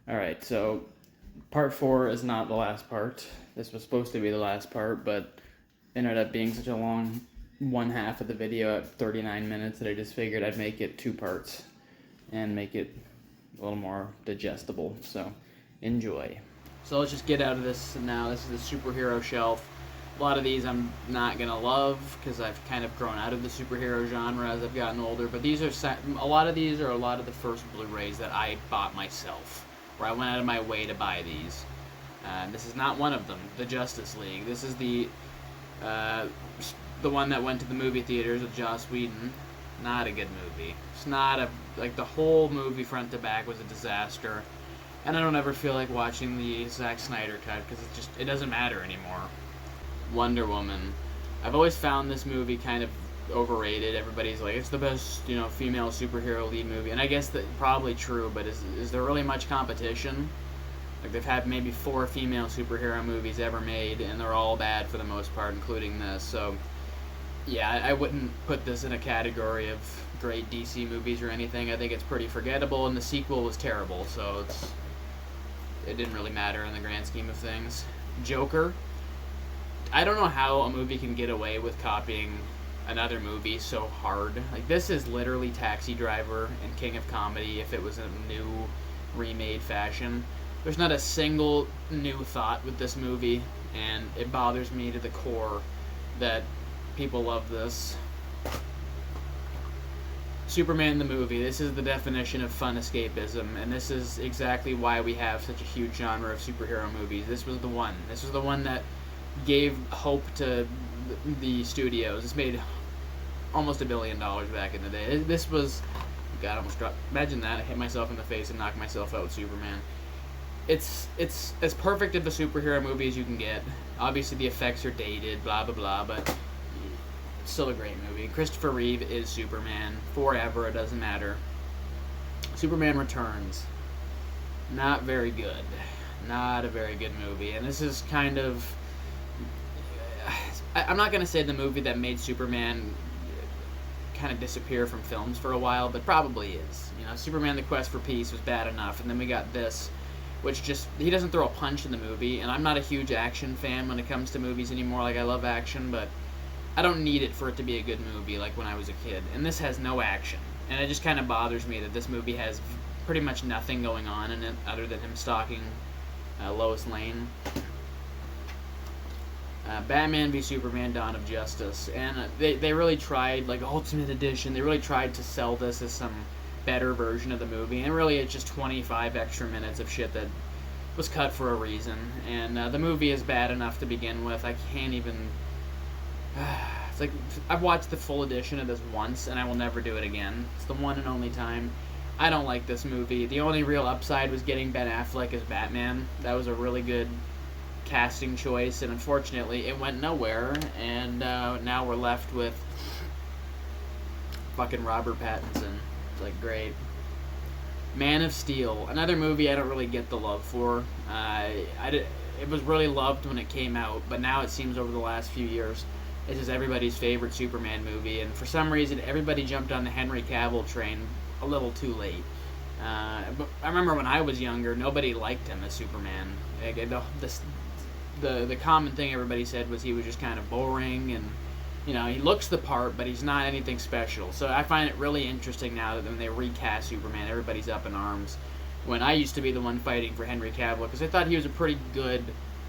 Alright, so part 4 is not the last part. This was supposed to be the last part, but ended up being such a long one half of the video at 39 minutes that I just figured I'd make it 2 parts and make it a little more digestible. So, enjoy. So let's just get out of this now. This is the superhero shelf. A lot of these I'm not going to love because I've kind of grown out of the superhero genre as I've gotten older, but these are a lot of the first Blu-rays that I bought myself, where I went out of my way to buy these. This is not one of them, the Justice League. This is the one that went to the movie theaters with Joss Whedon. Not a good movie. It's not like the whole movie front to back was a disaster, and I don't ever feel like watching the Zack Snyder cut because it doesn't matter anymore. Wonder Woman. I've always found this movie kind of overrated. Everybody's like, it's the best, female superhero lead movie, and I guess that's probably true, but is there really much competition? Like, they've had maybe 4 female superhero movies ever made, and they're all bad for the most part, including this, so yeah, I wouldn't put this in a category of great DC movies or anything. I think it's pretty forgettable, and the sequel was terrible, so it didn't really matter in the grand scheme of things. Joker. I don't know how a movie can get away with copying another movie so hard. Like, this is literally Taxi Driver and King of Comedy if it was a new remade fashion. There's not a single new thought with this movie, and it bothers me to the core that people love this. Superman the movie. This is the definition of fun escapism, and this is exactly why we have such a huge genre of superhero movies. This was the one. This was the one that gave hope to the studios. This made almost $1 billion back in the day. This was... God, I almost dropped... Imagine that. I hit myself in the face and knocked myself out with Superman. It's as perfect of a superhero movie as you can get. Obviously, the effects are dated, blah, blah, blah, but it's still a great movie. Christopher Reeve is Superman. Forever, it doesn't matter. Superman Returns. Not very good. Not a very good movie. And this is kind of... I'm not going to say the movie that made Superman kind of disappear from films for a while, but probably is. Superman the Quest for Peace was bad enough, and then we got this, which he doesn't throw a punch in the movie, and I'm not a huge action fan when it comes to movies anymore. Like, I love action, but I don't need it for it to be a good movie like when I was a kid, and this has no action, and it just kind of bothers me that this movie has pretty much nothing going on in it other than him stalking Lois Lane. Batman v Superman: Dawn of Justice, and they really tried, like Ultimate Edition, they really tried to sell this as some better version of the movie, and really it's just 25 extra minutes of shit that was cut for a reason, and the movie is bad enough to begin with. I can't even... it's like, I've watched the full edition of this once, and I will never do it again. It's the one and only time. I don't like this movie. The only real upside was getting Ben Affleck as Batman. That was a really good casting choice, and unfortunately it went nowhere, and now we're left with fucking Robert Pattinson. It's like, great. Man of Steel, another movie I don't really get the love for. It was really loved when it came out, but now it seems over the last few years this is everybody's favorite Superman movie, and for some reason everybody jumped on the Henry Cavill train a little too late. But I remember when I was younger, nobody liked him as Superman. Like, the common thing everybody said was he was just kind of boring, and he looks the part, but he's not anything special. So I find it really interesting now that when they recast Superman, everybody's up in arms, when I used to be the one fighting for Henry Cavill, because I thought he was a pretty good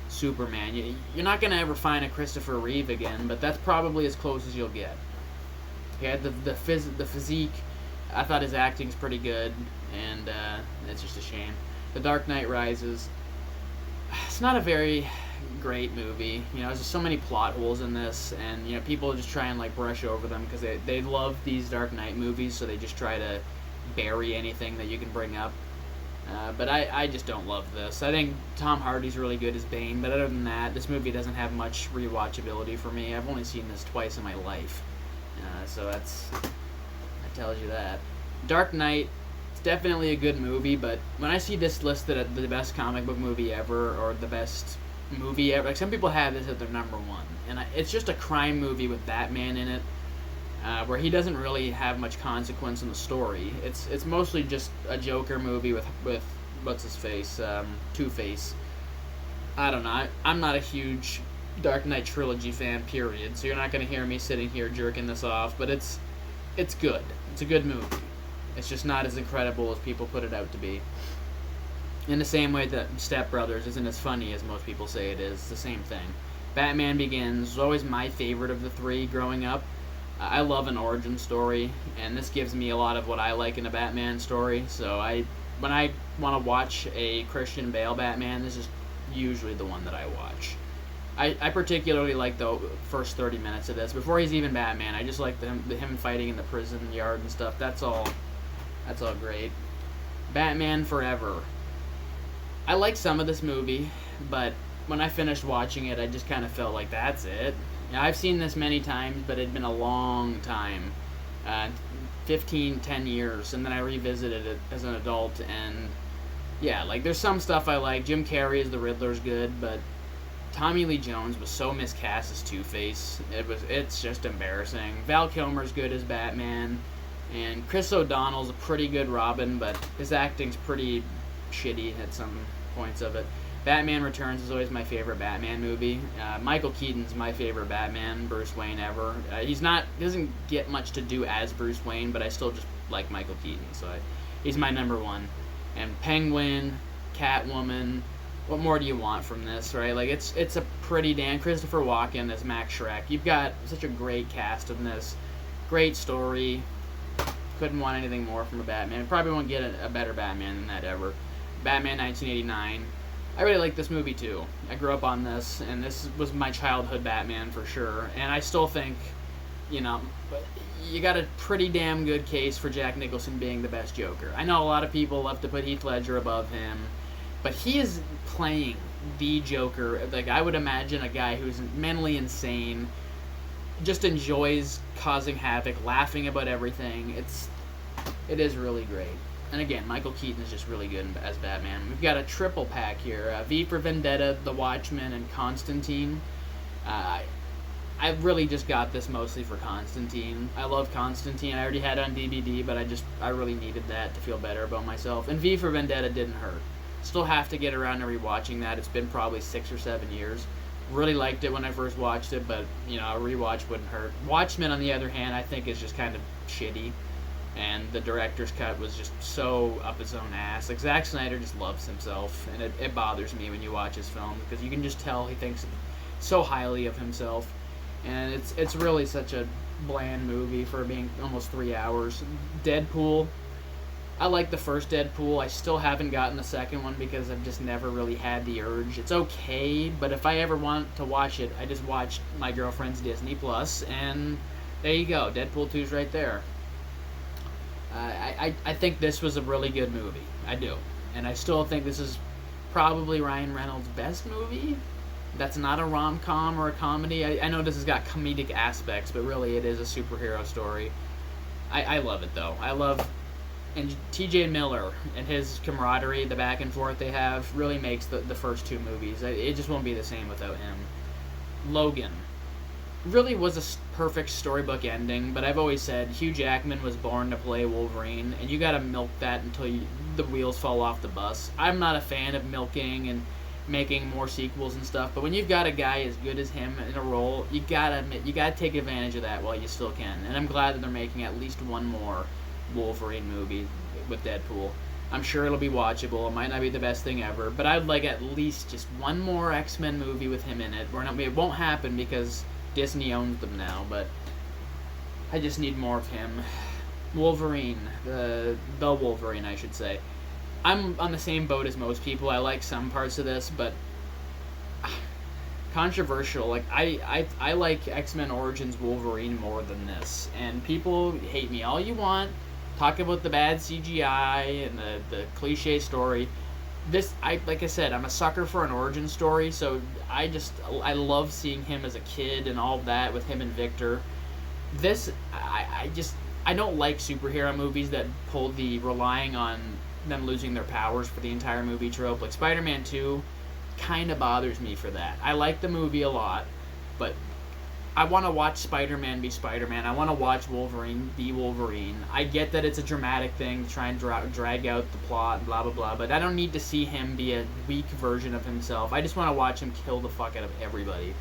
Superman. You're not going to ever find a Christopher Reeve again, but that's probably as close as you'll get. He had the physique. I thought his acting's pretty good, and it's just a shame. The Dark Knight Rises. It's not a very great movie. There's just so many plot holes in this, and people just try and like brush over them because they love these Dark Knight movies, so they just try to bury anything that you can bring up. But I just don't love this. I think Tom Hardy's really good as Bane, but other than that, this movie doesn't have much rewatchability for me. I've only seen this twice in my life, so that tells you that. Dark Knight. It's definitely a good movie, but when I see this listed as the best comic book movie ever, or the best movie ever, like, some people have this as their number one, and it's just a crime movie with Batman in it, where he doesn't really have much consequence in the story. It's mostly just a Joker movie with what's his face, Two-Face. I don't know. I'm not a huge Dark Knight trilogy fan, period. So you're not gonna hear me sitting here jerking this off. But it's good. It's a good movie. It's just not as incredible as people put it out to be. In the same way that Step Brothers isn't as funny as most people say it is. It's the same thing. Batman Begins was always my favorite of the three growing up. I love an origin story, and this gives me a lot of what I like in a Batman story. So when I want to watch a Christian Bale Batman, this is usually the one that I watch. I particularly like the first 30 minutes of this. Before he's even Batman, I just like him fighting in the prison yard and stuff. That's all great. Batman Forever. I like some of this movie, but when I finished watching it, I just kind of felt like that's it. I've seen this many times, but it'd been a long time. 10 years, and then I revisited it as an adult, and yeah, like there's some stuff I like. Jim Carrey as the Riddler's good, but Tommy Lee Jones was so miscast as Two-Face. It's just embarrassing. Val Kilmer's good as Batman, and Chris O'Donnell's a pretty good Robin, but his acting's pretty shitty at some points of it. Batman Returns is always my favorite Batman movie. Michael Keaton's my favorite Batman, Bruce Wayne ever. He doesn't get much to do as Bruce Wayne, but I still just like Michael Keaton, so he's my number one. And Penguin, Catwoman, what more do you want from this, right? Like it's a pretty damn Christopher Walken as Max Schreck. You've got such a great cast in this, great story. Couldn't want anything more from a Batman. Probably won't get a better Batman than that ever. Batman 1989. I really like this movie too. I grew up on this, and this was my childhood Batman for sure. And I still think, you got a pretty damn good case for Jack Nicholson being the best Joker. I know a lot of people love to put Heath Ledger above him, but he is playing the Joker. Like, I would imagine a guy who's mentally insane, just enjoys causing havoc, laughing about everything. It is really great. And again, Michael Keaton is just really good as Batman. We've got a triple pack here. V for Vendetta, The Watchmen, and Constantine. I really just got this mostly for Constantine. I love Constantine. I already had it on DVD, but I really needed that to feel better about myself. And V for Vendetta didn't hurt. Still have to get around to rewatching that. It's been probably 6 or 7 years. Really liked it when I first watched it, but a rewatch wouldn't hurt. Watchmen, on the other hand, I think is just kind of shitty. And the director's cut was just so up his own ass. Like, Zack Snyder just loves himself, and it bothers me when you watch his film, because you can just tell he thinks so highly of himself. And it's really such a bland movie for being almost 3 hours. Deadpool. I like the first Deadpool. I still haven't gotten the second one because I've just never really had the urge. It's okay, but if I ever want to watch it, I just watch my girlfriend's Disney Plus, and there you go. Deadpool 2's right there. I think this was a really good movie. I do. And I still think this is probably Ryan Reynolds' best movie. That's not a rom-com or a comedy. I know this has got comedic aspects, but really it is a superhero story. I love it, though. And T.J. Miller and his camaraderie, the back and forth they have, really makes the first two movies. It just won't be the same without him. Logan. Really was a perfect storybook ending, but I've always said Hugh Jackman was born to play Wolverine, and you gotta milk that until the wheels fall off the bus. I'm not a fan of milking and making more sequels and stuff, but when you've got a guy as good as him in a role, you gotta take advantage of that while you still can. And I'm glad that they're making at least one more Wolverine movie with Deadpool. I'm sure it'll be watchable. It might not be the best thing ever, but I'd like at least just one more X-Men movie with him in it. It won't happen because Disney owns them now, but I just need more of him. Wolverine, the Wolverine, I should say. I'm on the same boat as most people. I like some parts of this, but controversial. Like I like X-Men Origins Wolverine more than this, and people hate me all you want. Talk about the bad CGI and the cliche story. Like I said, I'm a sucker for an origin story, so I love seeing him as a kid and all of that with him and Victor. I don't like superhero movies that pull the relying on them losing their powers for the entire movie trope. Like Spider-Man 2 kind of bothers me for that. I like the movie a lot, but I want to watch Spider-Man be Spider-Man. I want to watch Wolverine be Wolverine. I get that it's a dramatic thing to try and drag out the plot and blah, blah, blah, but I don't need to see him be a weak version of himself. I just want to watch him kill the fuck out of everybody.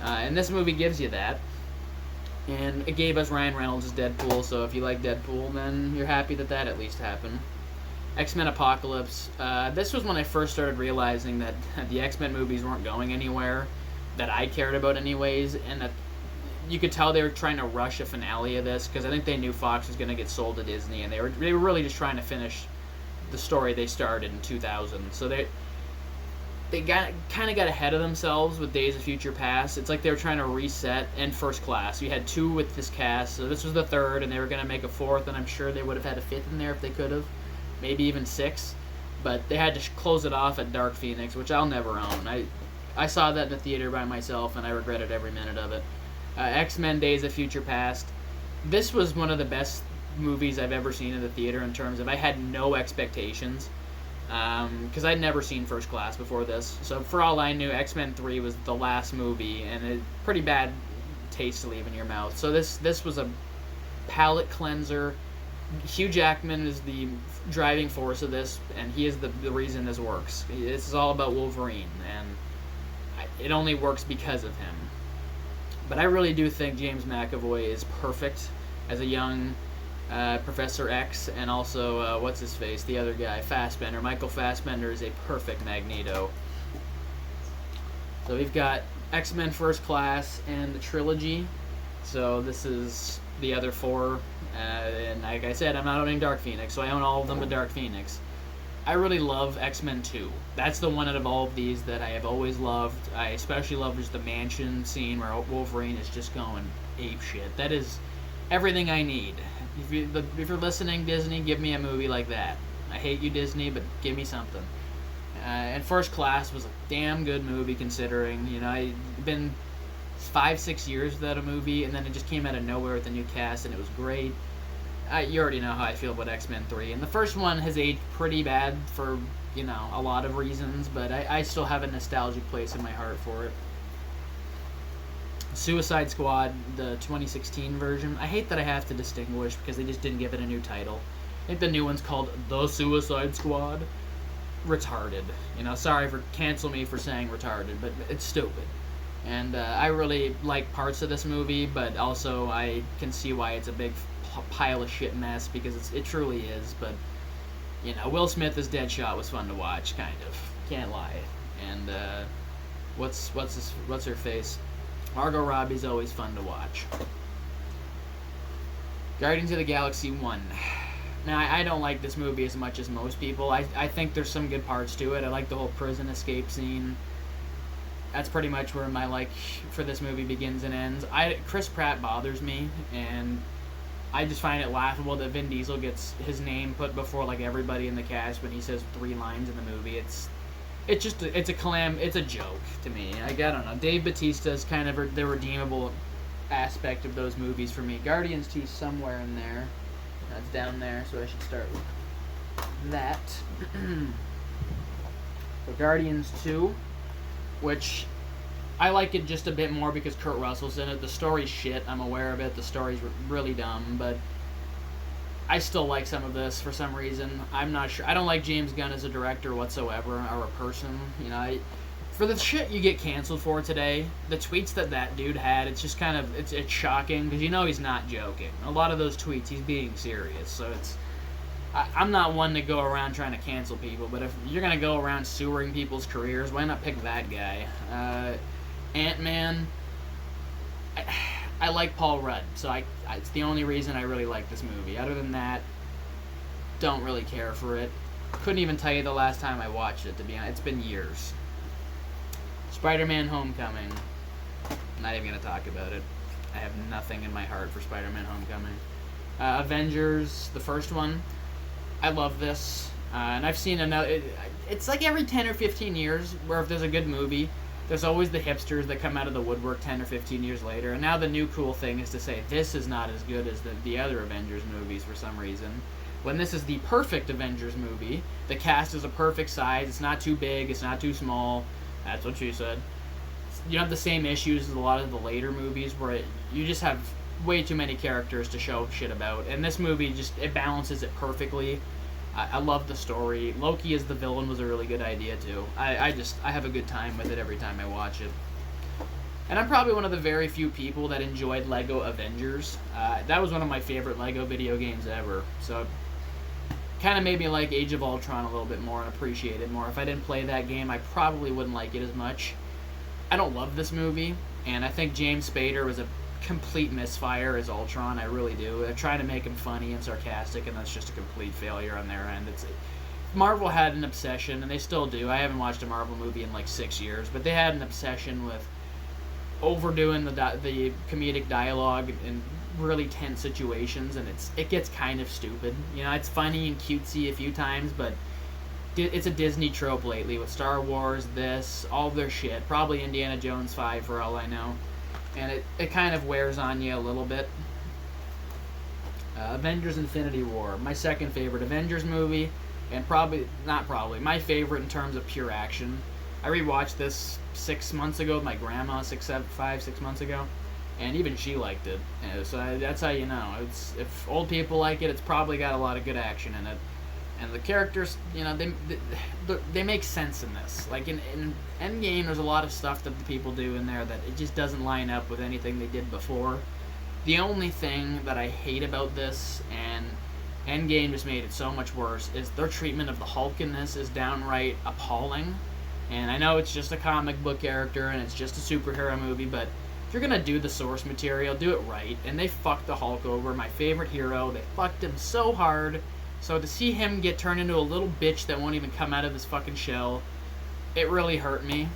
And this movie gives you that. And it gave us Ryan Reynolds as Deadpool, so if you like Deadpool, then you're happy that that at least happened. X-Men Apocalypse. This was when I first started realizing that the X-Men movies weren't going anywhere that I cared about anyways, and that you could tell they were trying to rush a finale of this, because I think they knew Fox was going to get sold to Disney, and they were really just trying to finish the story they started in 2000. So they kind of got ahead of themselves with Days of Future Past. It's like they were trying to reset, and First Class. You had 2 with this cast, so this was the 3rd, and they were going to make a 4th, and I'm sure they would have had a 5th in there if they could have, maybe even 6, but they had to close it off at Dark Phoenix, which I'll never own. I saw that in the theater by myself, and I regretted every minute of it. X-Men Days of Future Past. This was one of the best movies I've ever seen in the theater in terms of I had no expectations, because I'd never seen First Class before this. So for all I knew, X-Men 3 was the last movie, and a pretty bad taste to leave in your mouth. So this was a palate cleanser. Hugh Jackman is the driving force of this, and he is the reason this works. This is all about Wolverine, and it only works because of him. But I really do think James McAvoy is perfect as a young Professor X, and also, what's his face, the other guy, Fassbender. Michael Fassbender is a perfect Magneto. So we've got X-Men First Class and the trilogy. So this is the other 4. And like I said, I'm not owning Dark Phoenix, so I own all of them but Dark Phoenix. I really love X-Men 2. That's the one out of all of these that I have always loved. I especially love just the mansion scene where Wolverine is just going apeshit. That is everything I need. If you're listening, Disney, give me a movie like that. I hate you, Disney, but give me something. And First Class was a damn good movie considering, it's been 5-6 years without a movie, and then it just came out of nowhere with a new cast, and it was great. You already know how I feel about X-Men 3. And the first one has aged pretty bad for, a lot of reasons, but I still have a nostalgic place in my heart for it. Suicide Squad, the 2016 version. I hate that I have to distinguish because they just didn't give it a new title. I think the new one's called The Suicide Squad. Retarded. Sorry for cancel me for saying retarded, but it's stupid. And I really like parts of this movie, but also I can see why it's a big pile of shit mess, because it truly is. But Will Smith as Deadshot was fun to watch, kind of, can't lie. And what's her face, Margot Robbie's always fun to watch. Guardians of the Galaxy 1. Now I don't like this movie as much as most people. I think there's some good parts to it. I like the whole prison escape scene. That's pretty much where my like for this movie begins and ends. Chris Pratt bothers me, and I just find it laughable that Vin Diesel gets his name put before like everybody in the cast when he says 3 lines in the movie. It's a joke to me. I don't know. Dave Bautista's kind of the redeemable aspect of those movies for me. Guardians 2 somewhere in there. That's down there, so I should start with that. So Guardians 2, which I like it just a bit more because Kurt Russell's in it. The story's shit. I'm aware of it. The story's really dumb, but I still like some of this for some reason. I'm not sure. I don't like James Gunn as a director whatsoever, or a person. For the shit you get canceled for today, the tweets that dude had, it's just kind of, it's shocking, because he's not joking. A lot of those tweets, he's being serious, so I'm not one to go around trying to cancel people, but if you're going to go around sewering people's careers, why not pick that guy? Ant-Man, I like Paul Rudd, so it's the only reason I really like this movie. Other than that, don't really care for it. Couldn't even tell you the last time I watched it, to be honest. It's been years. Spider-Man Homecoming. I'm not even going to talk about it. I have nothing in my heart for Spider-Man Homecoming. Avengers, the first one. I love this. And I've seen another... It's like every 10 or 15 years, where if there's a good movie, there's always the hipsters that come out of the woodwork 10 or 15 years later. And now the new cool thing is to say, this is not as good as the other Avengers movies for some reason. When this is the perfect Avengers movie, the cast is a perfect size. It's not too big. It's not too small. That's what she said. you have the same issues as a lot of the later movies where you just have way too many characters to show shit about. And this movie it balances it perfectly. I love the story. Loki as the villain was a really good idea too. I have a good time with it every time I watch it. And I'm probably one of the very few people that enjoyed Lego Avengers. That was one of my favorite Lego video games ever. So kind of made me like Age of Ultron a little bit more and appreciate it more. If I didn't play that game, I probably wouldn't like it as much. I don't love this movie, and I think James Spader was a complete misfire as Ultron. I really do. They're trying to make him funny and sarcastic, and that's just a complete failure on their end. Marvel had an obsession, and they still do. I haven't watched a Marvel movie in like 6 years, but they had an obsession with overdoing the comedic dialogue in really tense situations, and it gets kind of stupid. You know, it's funny and cutesy a few times, but it's a Disney trope lately with Star Wars, all of their shit. Probably Indiana Jones 5 for all I know. And it kind of wears on you a little bit. Avengers Infinity War, my second favorite Avengers movie, and my favorite in terms of pure action. I rewatched this 6 months ago with my grandma, 6 months ago, and even she liked it. So that's how you know. If old people like it, it's probably got a lot of good action in it. And the characters, you know, they make sense in this. Like in Endgame, there's a lot of stuff that the people do in there that it just doesn't line up with anything they did before. The only thing that I hate about this, and Endgame just made it so much worse, is their treatment of the Hulk in this is downright appalling. And I know it's just a comic book character and it's just a superhero movie, but if you're gonna do the source material, do it right. And they fucked the Hulk over, my favorite hero. They fucked him so hard. So to see him get turned into a little bitch that won't even come out of his fucking shell, it really hurt me.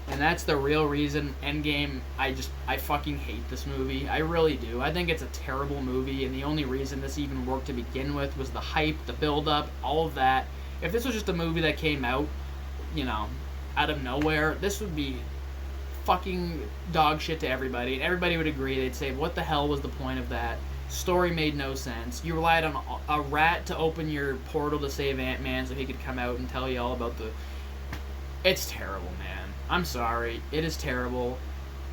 And that's the real reason Endgame, I fucking hate this movie. I really do. I think it's a terrible movie, and the only reason this even worked to begin with was the hype, the build-up, all of that. If this was just a movie that came out, you know, out of nowhere, this would be fucking dog shit to everybody, and everybody would agree. They'd say, what the hell was the point of that? Story made no sense. You relied on a rat to open your portal to save Ant-Man so he could come out and tell you all about It's terrible, man. I'm sorry. It is terrible.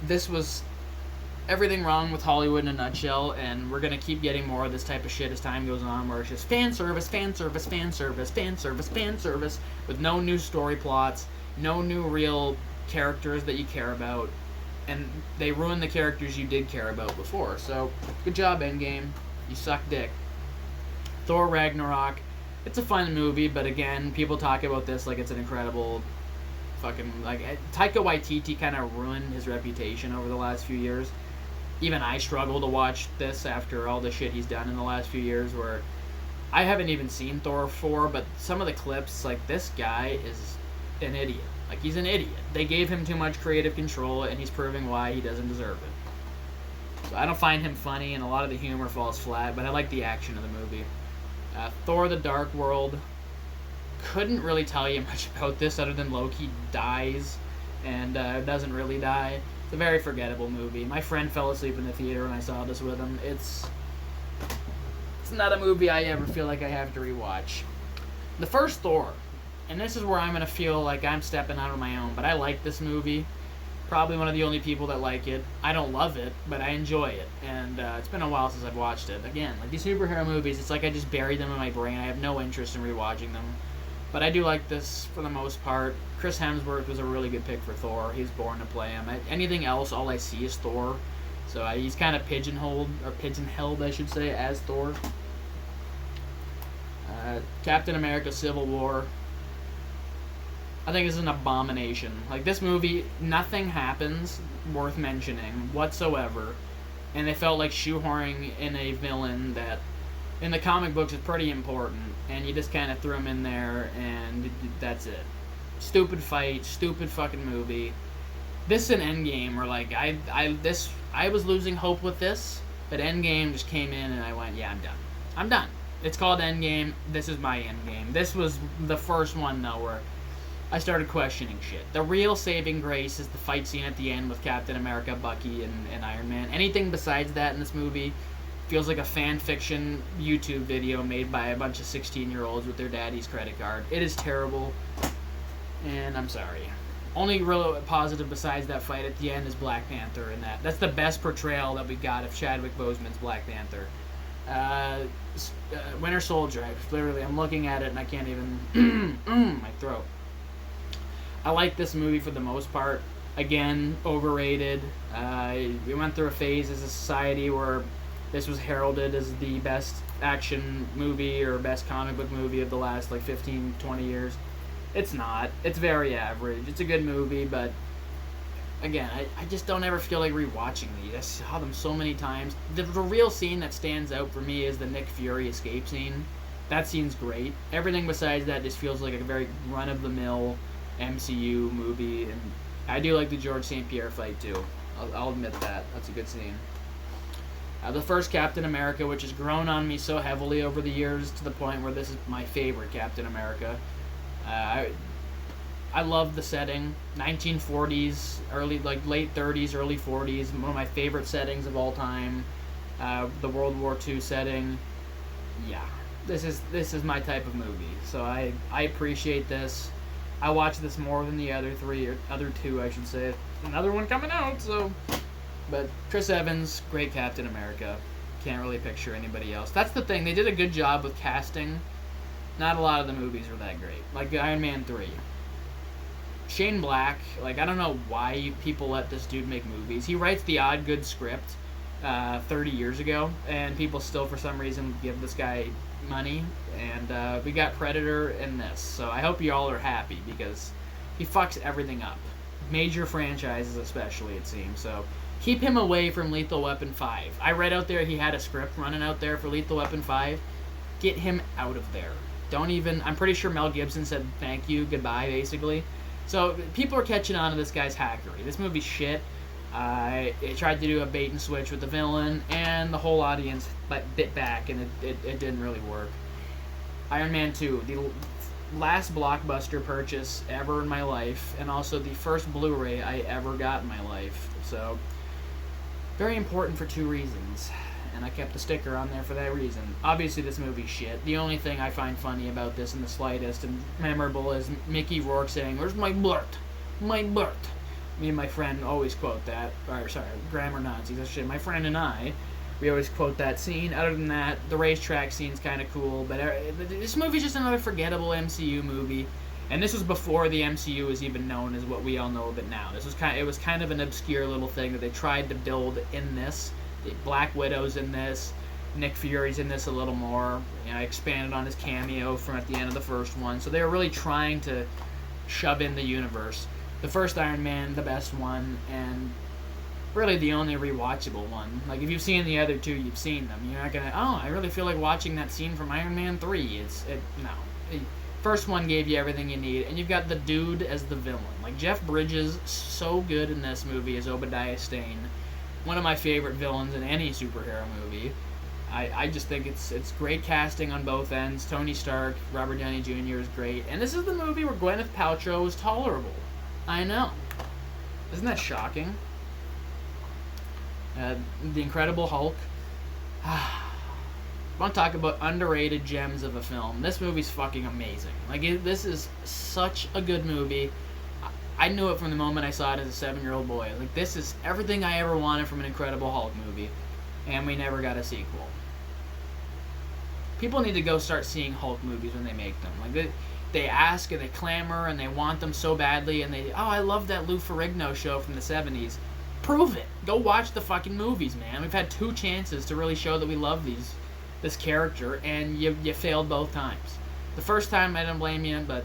This was everything wrong with Hollywood in a nutshell, and we're gonna keep getting more of this type of shit as time goes on, where it's just fan service, fan service, fan service, fan service, fan service, with no new story plots, no new real characters that you care about. And they ruined the characters you did care about before. So, good job, Endgame. You suck dick. Thor Ragnarok. It's a fun movie, but again, people talk about this like it's an incredible fucking... Taika Waititi kind of ruined his reputation over the last few years. Even I struggle to watch this after all the shit he's done in the last few years, where I haven't even seen Thor 4, but some of the clips, like, this guy is an idiot. Like, he's an idiot. They gave him too much creative control, and he's proving why he doesn't deserve it. So I don't find him funny, and a lot of the humor falls flat, but I like the action of the movie. Thor the Dark World. Couldn't really tell you much about this other than Loki dies and doesn't really die. It's a very forgettable movie. My friend fell asleep in the theater when I saw this with him. It's not a movie I ever feel like I have to rewatch. The first Thor. And this is where I'm going to feel like I'm stepping out on my own. But I like this movie. Probably one of the only people that like it. I don't love it, but I enjoy it. And it's been a while since I've watched it. Again, like these superhero movies, it's like I just buried them in my brain. I have no interest in rewatching them. But I do like this for the most part. Chris Hemsworth was a really good pick for Thor. He was born to play him. Anything else, all I see is Thor. So he's kind of pigeonholed, I should say, as Thor. Captain America Civil War. I think it's an abomination. Like, this movie, nothing happens worth mentioning whatsoever. And they felt like shoehorning in a villain that, in the comic books, is pretty important. And you just kind of threw him in there, and that's it. Stupid fight, stupid fucking movie. This and Endgame were like, I was losing hope with this, but Endgame just came in, and I went, yeah, I'm done. I'm done. It's called Endgame. This is my Endgame. This was the first one, though, where I started questioning shit. The real saving grace is the fight scene at the end with Captain America, Bucky, and Iron Man. Anything besides that in this movie feels like a fan fiction YouTube video made by a bunch of 16-year-olds with their daddy's credit card. It is terrible, and I'm sorry. Only real positive besides that fight at the end is Black Panther, and that's the best portrayal that we got of Chadwick Boseman's Black Panther. Winter Soldier. I'm looking at it and I can't even. My throat. I like this movie for the most part. Again, overrated. We went through a phase as a society where this was heralded as the best action movie or best comic book movie of the last 15, 20 years. It's not. It's very average. It's a good movie, but again, I just don't ever feel like rewatching these. I saw them so many times. The real scene that stands out for me is the Nick Fury escape scene. That scene's great. Everything besides that just feels like a very run-of-the-mill MCU movie, and I do like the George St. Pierre fight too. I'll admit that. That's a good scene. The first Captain America, which has grown on me so heavily over the years to the point where this is my favorite Captain America. I love the setting, 1940s, late 30s, early 40s. One of my favorite settings of all time. The World War II setting. Yeah, this is my type of movie. So I appreciate this. I watch this more than the other two, I should say. Another one coming out. So, but Chris Evans, great Captain America. Can't really picture anybody else. That's the thing. They did a good job with casting. Not a lot of the movies were that great. Like Iron Man 3. Shane Black, I don't know why people let this dude make movies. He writes the odd good script 30 years ago, and people still, for some reason, give this guy money. And we got Predator in this. So I hope you all are happy, because he fucks everything up. Major franchises especially, it seems. So keep him away from Lethal Weapon 5. I read out there he had a script running out there for Lethal Weapon 5. Get him out of there. Don't even... I'm pretty sure Mel Gibson said thank you, goodbye, basically. So people are catching on to this guy's hackery. This movie's shit. It tried to do a bait and switch with the villain, and the whole audience bit back, and it didn't really work. Iron Man 2, the last blockbuster purchase ever in my life, and also the first Blu-ray I ever got in my life. So, very important for two reasons. And I kept the sticker on there for that reason. Obviously, this movie's shit. The only thing I find funny about this in the slightest and memorable is Mickey Rourke saying, "Where's my blurt? My blurt." Me and my friend always quote that. Or, sorry, grammar Nazis. That's shit. My friend and I, we always quote that scene. Other than that, the racetrack scene's kind of cool. But this movie's just another forgettable MCU movie. And this was before the MCU was even known as what we all know of it now. It was kind of an obscure little thing that they tried to build in this. Black Widow's in this. Nick Fury's in this a little more. I expanded on his cameo from at the end of the first one. So they were really trying to shove in the universe. The first Iron Man, the best one, and really the only rewatchable one. If you've seen the other two, you've seen them. You're not gonna, I really feel like watching that scene from Iron Man 3. No. First one gave you everything you need, and you've got the dude as the villain. Jeff Bridges, so good in this movie as Obadiah Stane. One of my favorite villains in any superhero movie. I just think it's great casting on both ends. Tony Stark, Robert Downey Jr. is great. And this is the movie where Gwyneth Paltrow was tolerable. I know. Isn't that shocking? The Incredible Hulk. I want to talk about underrated gems of a film. This movie's fucking amazing. This is such a good movie. I knew it from the moment I saw it as a 7-year-old boy. This is everything I ever wanted from an Incredible Hulk movie. And we never got a sequel. People need to go start seeing Hulk movies when they make them. They ask and they clamor and they want them so badly, and I love that Lou Ferrigno show from the 70s. Prove it. Go watch the fucking movies, man. We've had 2 chances to really show that we love this character, and you failed both times. The first time, I don't blame you, but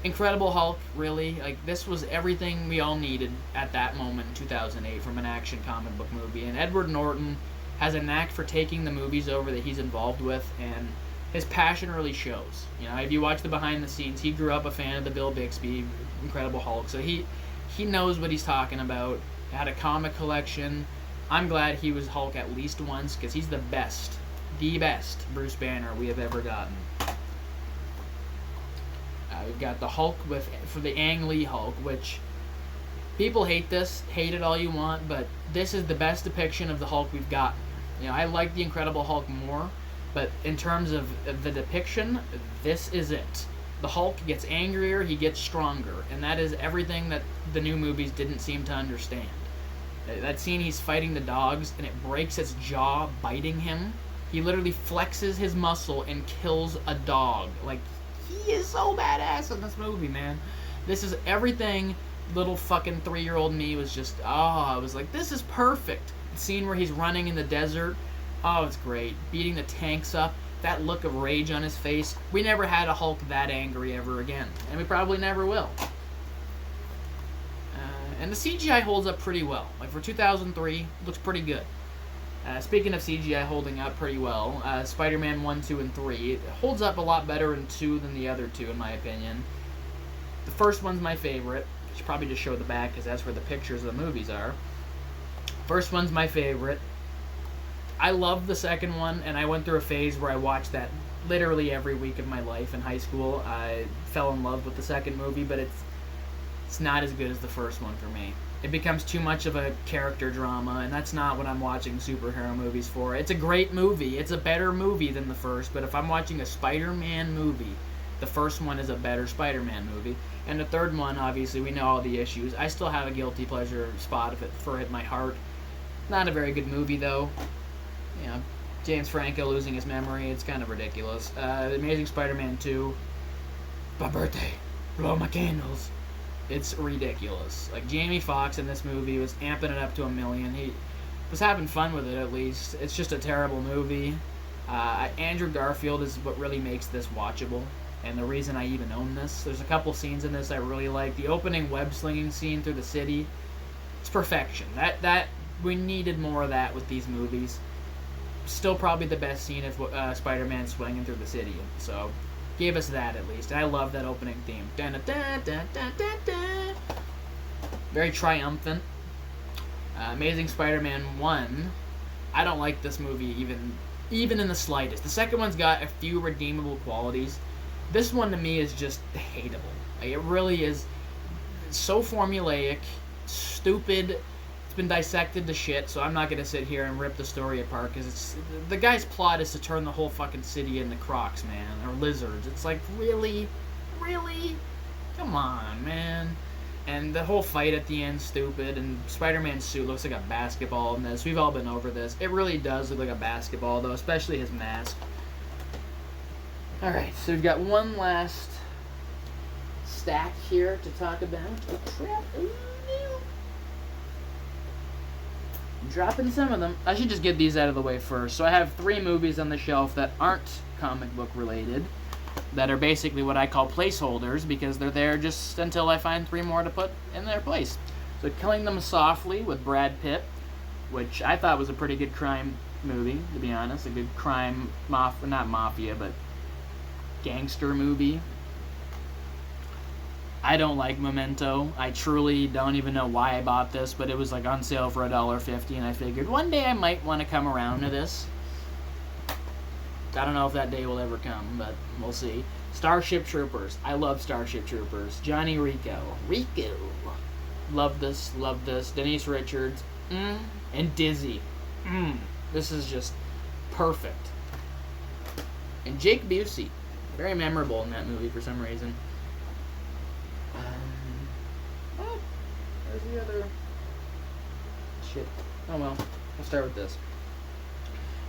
Incredible Hulk, really, this was everything we all needed at that moment in 2008 from an action comic book movie. And Edward Norton has a knack for taking the movies over that he's involved with, and his passion really shows. If you watch the behind the scenes, he grew up a fan of the Bill Bixby Incredible Hulk, so he knows what he's talking about. Had a comic collection. I'm glad he was Hulk at least once, because he's the best Bruce Banner we have ever gotten. We've got the Hulk for the Ang Lee Hulk, which people hate it all you want, but this is the best depiction of the Hulk we've gotten. I like the Incredible Hulk more, but in terms of the depiction, this is it. The Hulk gets angrier, he gets stronger, and that is everything that the new movies didn't seem to understand. That scene he's fighting the dogs and it breaks its jaw, biting him. He literally flexes his muscle and kills a dog. Like, he is so badass in this movie, man. This is everything little fucking 3-year-old me was just, I was like, this is perfect. The scene where he's running in the desert, it's great. Beating the tanks up, that look of rage on his face. We never had a Hulk that angry ever again, and we probably never will. And the CGI holds up pretty well. Like, for 2003, looks pretty good. Speaking of CGI holding up pretty well, Spider-Man 1, 2, and 3, it holds up a lot better in 2 than the other two, in my opinion. The first one's my favorite. I should probably just show the back, because that's where the pictures of the movies are. First one's my favorite. I love the second one, and I went through a phase where I watched that literally every week of my life in high school. I fell in love with the second movie, but it's not as good as the first one for me. It becomes too much of a character drama, and that's not what I'm watching superhero movies for. It's a great movie. It's a better movie than the first, but if I'm watching a Spider-Man movie, the first one is a better Spider-Man movie. And the third one, obviously, we know all the issues. I still have a guilty pleasure spot for it in my heart. Not a very good movie, though. You know, James Franco losing his memory, it's kind of ridiculous. Amazing Spider-Man 2. My birthday. Blow my candles. It's ridiculous. Like, Jamie Foxx in this movie was amping it up to 1,000,000. He was having fun with it, at least. It's just a terrible movie. Andrew Garfield is what really makes this watchable, and the reason I even own this. There's a couple scenes in this I really like. The opening web-slinging scene through the city, it's perfection. That we needed more of that with these movies. Still probably the best scene of Spider-Man swinging through the city, so gave us that at least. And I love that opening theme. Very triumphant. Amazing Spider-Man 1. I don't like this movie even in the slightest. The second one's got a few redeemable qualities. This one to me is just hateable. Like, it really is so formulaic, stupid. It's been dissected to shit, so I'm not going to sit here and rip the story apart, because the guy's plot is to turn the whole fucking city into crocs, man, or lizards. It's like, really? Really? Come on, man. And the whole fight at the end's stupid, and Spider-Man's suit looks like a basketball in this. We've all been over this. It really does look like a basketball, though, especially his mask. Alright, so we've got one last stack here to talk about. I'm dropping some of them. I should just get these out of the way first. So I have 3 movies on the shelf that aren't comic book related, that are basically what I call placeholders, because they're there just until I find 3 more to put in their place. So Killing Them Softly with Brad Pitt, which I thought was a pretty good crime movie, to be honest. A good crime, not mafia, but gangster movie. I don't like Memento. I truly don't even know why I bought this, but it was like on sale for $1.50, and I figured one day I might want to come around to this. I don't know if that day will ever come, but we'll see. Starship Troopers. I love Starship Troopers. Johnny Rico. Love this, love this. Denise Richards. And Dizzy. This is just perfect. And Jake Busey. Very memorable in that movie for some reason. Where's the other shit? Oh well, I'll start with this.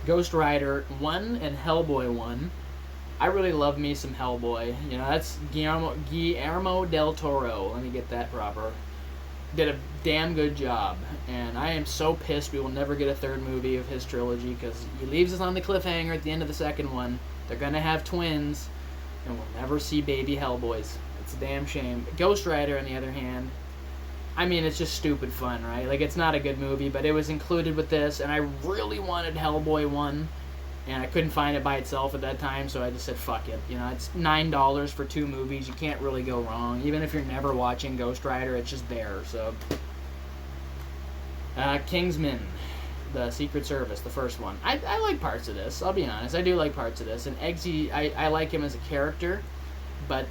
Ghost Rider 1 and Hellboy 1. I really love me some Hellboy. You know, that's Guillermo del Toro. Let me get that proper. Did a damn good job. And I am so pissed we will never get a 3rd movie of his trilogy, because he leaves us on the cliffhanger at the end of the 2nd one. They're going to have twins, and we'll never see baby Hellboys. It's a damn shame. Ghost Rider, on the other hand, I mean, it's just stupid fun, right? Like, it's not a good movie, but it was included with this, and I really wanted Hellboy 1, and I couldn't find it by itself at that time, so I just said, fuck it. You know, it's $9 for 2 movies. You can't really go wrong. Even if you're never watching Ghost Rider, it's just there, so. Kingsman, the Secret Service, the first one. I like parts of this, I'll be honest. I do like parts of this, and Eggsy, I like him as a character, but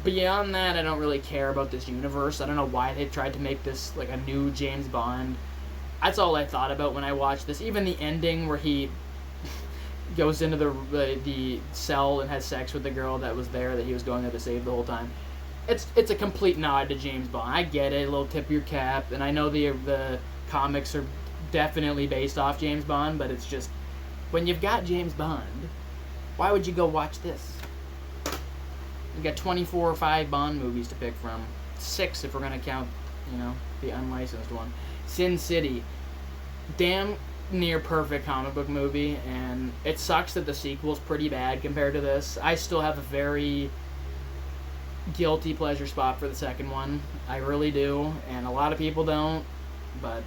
beyond that, I don't really care about this universe. I don't know why they tried to make this like a new James Bond. That's all I thought about when I watched this. Even the ending where he goes into the cell and has sex with the girl that was there that he was going there to save the whole time. It's a complete nod to James Bond. I get it, a little tip of your cap, and I know the comics are definitely based off James Bond, but it's just, when you've got James Bond, why would you go watch this? You got 24 or 5 Bond movies to pick from. 6 if we're gonna count, the unlicensed one. Sin City, damn near perfect comic book movie, and it sucks that the sequel's pretty bad compared to this. I still have a very guilty pleasure spot for the second one. I really do, and a lot of people don't, but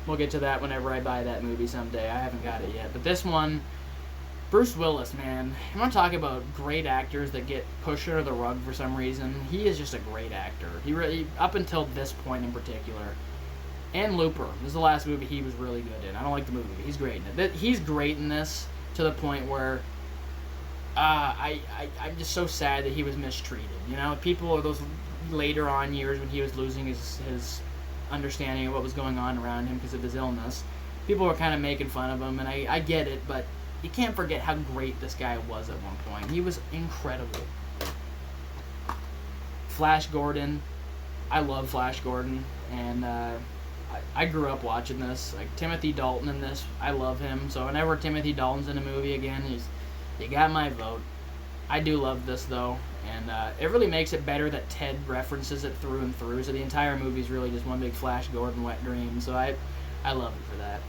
we'll get to that whenever I buy that movie someday. I haven't got it yet, but this one, Bruce Willis, man. I want to talk about great actors that get pushed under the rug for some reason. He is just a great actor. He really, up until this point in particular. And Looper. This is the last movie he was really good in. I don't like the movie, but he's great in it. He's great in this to the point where I'm just so sad that he was mistreated. People are those later on years when he was losing his understanding of what was going on around him because of his illness. People were kind of making fun of him, and I get it, but you can't forget how great this guy was at one point. He was incredible. Flash Gordon. I love Flash Gordon, and I grew up watching this. Like Timothy Dalton in this, I love him. So whenever Timothy Dalton's in a movie again, you got my vote. I do love this though, and it really makes it better that Ted references it through and through. So the entire movie's really just one big Flash Gordon wet dream. So I love it for that.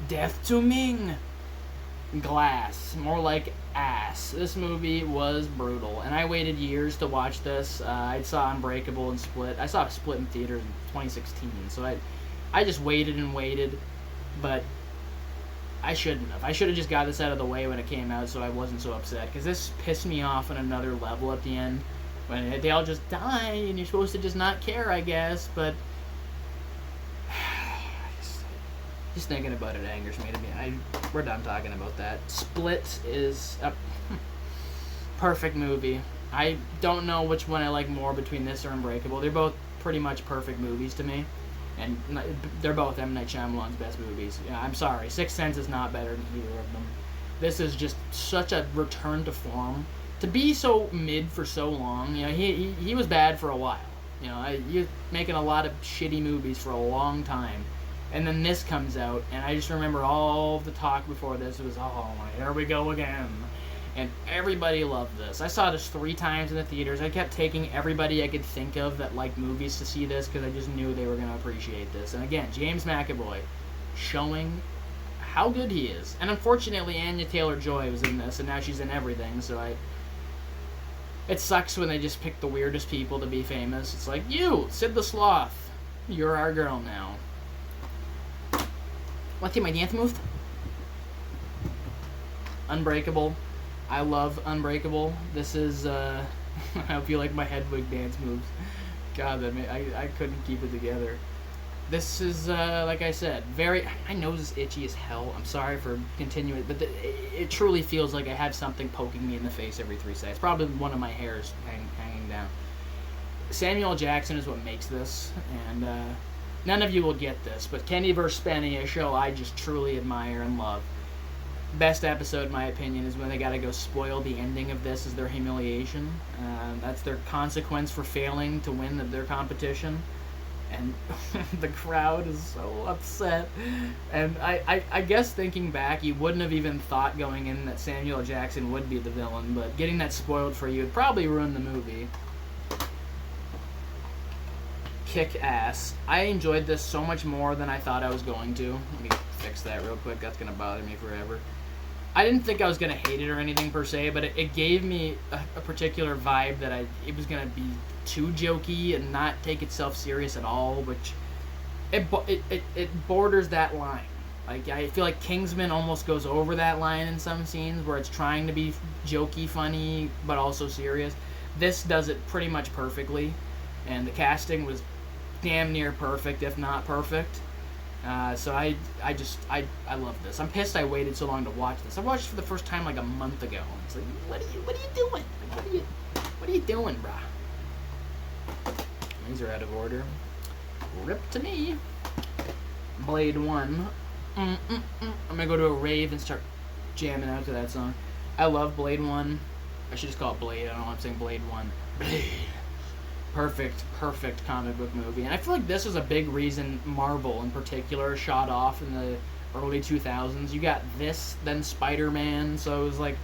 Death to Ming. Glass. More like ass. This movie was brutal, and I waited years to watch this. I saw Unbreakable and Split. I saw Split in theaters in 2016, so I just waited and waited, but I shouldn't have. I should have just got this out of the way when it came out so I wasn't so upset, because this pissed me off on another level at the end, when they all just die, and you're supposed to just not care, I guess, but just thinking about it angers me. We're done talking about that. Split is a perfect movie. I don't know which one I like more between this or Unbreakable. They're both pretty much perfect movies to me, and they're both M. Night Shyamalan's best movies. I'm sorry, Sixth Sense is not better than either of them. This is just such a return to form. To be so mid for so long, he was bad for a while. He was making a lot of shitty movies for a long time. And then this comes out, and I just remember all the talk before this. It was, oh, here we go again. And everybody loved this. I saw this 3 times in the theaters. I kept taking everybody I could think of that liked movies to see this because I just knew they were going to appreciate this. And again, James McAvoy showing how good he is. And unfortunately, Anya Taylor-Joy was in this, and now she's in everything. So it sucks when they just pick the weirdest people to be famous. It's like, you, Sid the Sloth, you're our girl now. Want to see my dance move? Unbreakable. I love Unbreakable. This is, I hope you like my Hedwig dance moves. God, I couldn't keep it together. This is, like I said, my nose is itchy as hell. I'm sorry for continuing, but it truly feels like I have something poking me in the face every 3 seconds. Probably one of my hairs hanging down. Samuel Jackson is what makes this, and, none of you will get this, but Kenny vs. Spenny, a show I just truly admire and love. Best episode, in my opinion, is when they gotta go spoil the ending of this as their humiliation. That's their consequence for failing to win their competition. And the crowd is so upset. And I guess thinking back, you wouldn't have even thought going in that Samuel Jackson would be the villain, but getting that spoiled for you would probably ruin the movie. Kick ass. I enjoyed this so much more than I thought I was going to. Let me fix that real quick. That's going to bother me forever. I didn't think I was going to hate it or anything per se, but it gave me a particular vibe that it was going to be too jokey and not take itself serious at all, which it borders that line. Like, I feel like Kingsman almost goes over that line in some scenes where it's trying to be jokey, funny, but also serious. This does it pretty much perfectly, and the casting was damn near perfect, if not perfect. So I love this. I'm pissed I waited so long to watch this. I watched it for the first time like a month ago. It's like, what are you doing? What are you doing, brah? These are out of order. Rip to me. Blade 1. I'm gonna go to a rave and start jamming out to that song. I love Blade 1. I should just call it Blade. I don't know why I'm saying Blade 1. Blade. Perfect comic book movie. And I feel like this is a big reason Marvel, in particular, shot off in the early 2000s. You got this, then Spider-Man, so it was like,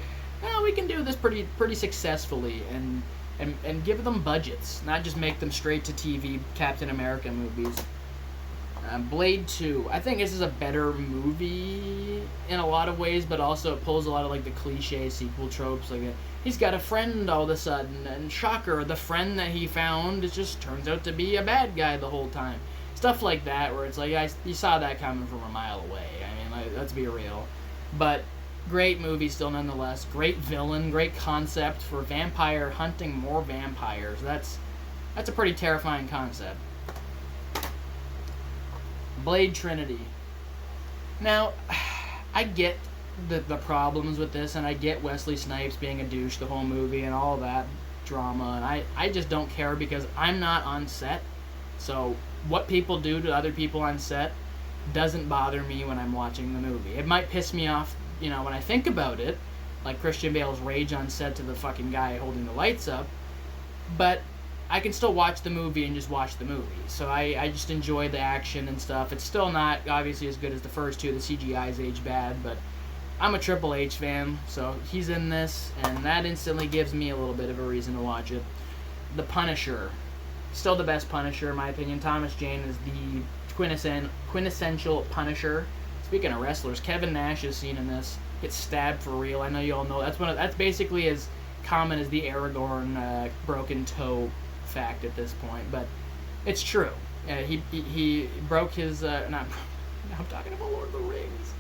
oh, we can do this pretty successfully, and give them budgets, not just make them straight-to-TV Captain America movies. Blade 2. I think this is a better movie in a lot of ways, but also it pulls a lot of like the cliche sequel tropes. Like, he's got a friend all of a sudden, and shocker, the friend that he found, it just turns out to be a bad guy the whole time. Stuff like that, where it's like, you saw that coming from a mile away. I mean, like, let's be real. But great movie still nonetheless. Great villain, great concept for vampire hunting more vampires. That's a pretty terrifying concept. Blade Trinity. Now, I get the problems with this, and I get Wesley Snipes being a douche the whole movie and all that drama, and I just don't care because I'm not on set. So what people do to other people on set doesn't bother me when I'm watching the movie. It might piss me off, when I think about it, like Christian Bale's rage on set to the fucking guy holding the lights up, but I can still watch the movie and just watch the movie. So I just enjoy the action and stuff. It's still not obviously as good as the first two. The CGI's aged bad, but I'm a Triple H fan, so he's in this, and that instantly gives me a little bit of a reason to watch it. The Punisher. Still the best Punisher, in my opinion. Thomas Jane is the quintessential Punisher. Speaking of wrestlers, Kevin Nash is seen in this. Gets stabbed for real. I know you all know. That's basically as common as the Aragorn broken toe fact at this point, but it's true. He broke his I'm talking about Lord of the Rings.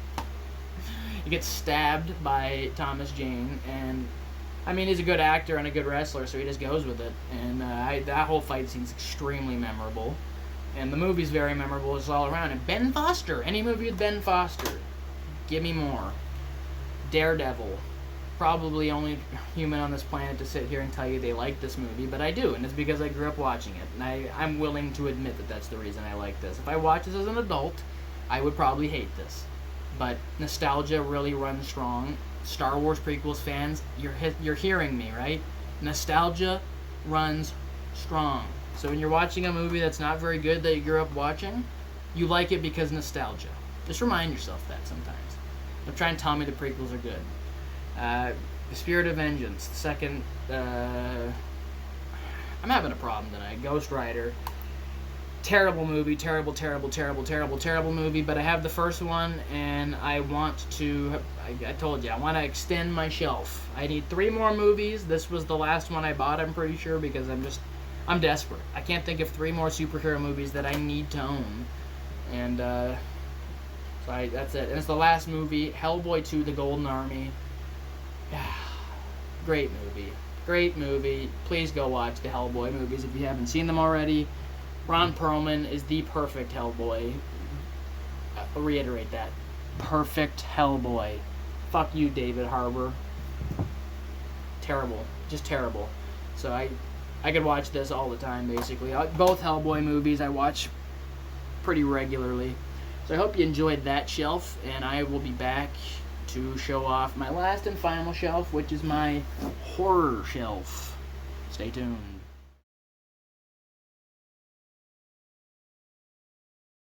He gets stabbed by Thomas Jane, and I mean, he's a good actor and a good wrestler, so he just goes with it. And that whole fight scene's extremely memorable, and the movie's very memorable as all around. And Ben Foster, any movie with Ben Foster, give me more. Daredevil. Probably only human on this planet to sit here and tell you they like this movie, but I do, and it's because I grew up watching it, and I'm willing to admit that that's the reason I like this. If I watch this as an adult, I would probably hate this, but nostalgia really runs strong. Star Wars prequels fans, you're hearing me, right? Nostalgia runs strong. So when you're watching a movie that's not very good that you grew up watching, you like it because nostalgia. Just remind yourself that sometimes. Don't try and tell me the prequels are good. The Spirit of Vengeance, the second, I'm having a problem tonight. Ghost Rider, terrible movie, terrible movie, but I have the first one, and I want to, I told you, I want to extend my shelf. I need 3 more movies. This was the last one I bought, I'm pretty sure, because I'm desperate. I can't think of 3 more superhero movies that I need to own, and, so that's it. And it's the last movie, Hellboy 2, The Golden Army. Great movie. Please go watch the Hellboy movies if you haven't seen them already. Ron Perlman is the perfect Hellboy. I'll reiterate that. Perfect Hellboy. Fuck you, David Harbour. Terrible. Just terrible. So I could watch this all the time, basically. Both Hellboy movies I watch pretty regularly. So I hope you enjoyed that shelf, and I will be back to show off my last and final shelf, which is my horror shelf. Stay tuned.